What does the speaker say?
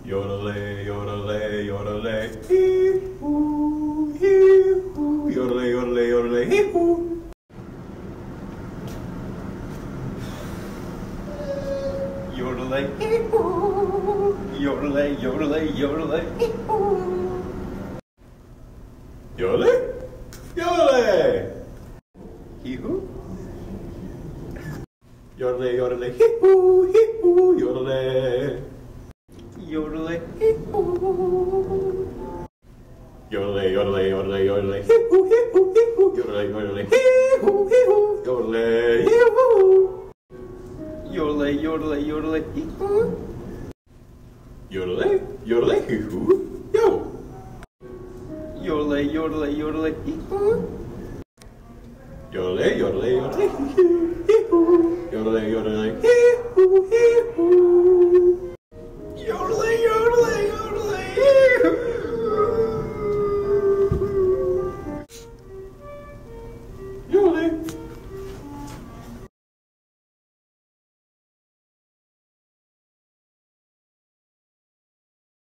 Yodelay, yodelay, yodelay, hee-hoo, hee-hoo, yodelay, yodelay, yodelay, hee-hoo. Yodelay, hee-hoo, yodelay, yodelay, yodelay, hee-hoo. Yodelay, yodelay, hee-hoo. Yodelay, yodelay, hee-hoo, hee-hoo, yodelay. Yodelay, hee-hoo. Yodelay, yodelay, yodelay, yodelay, hee-hoo, hee-hoo, hee-hoo. Yodelay, yodelay, hee-hoo, hee-hoo. Yodelay, hee-hoo. Yodelay, yodelay, yodelay, hee-hoo. Yodelay, yodelay, hee-hoo. Yo. Yodelay, yodelay, yodelay, hee-hoo. Yodelay, yodelay, yodelay, hee-hoo, hee-hoo. Yodelay, yodelay, hee-hoo.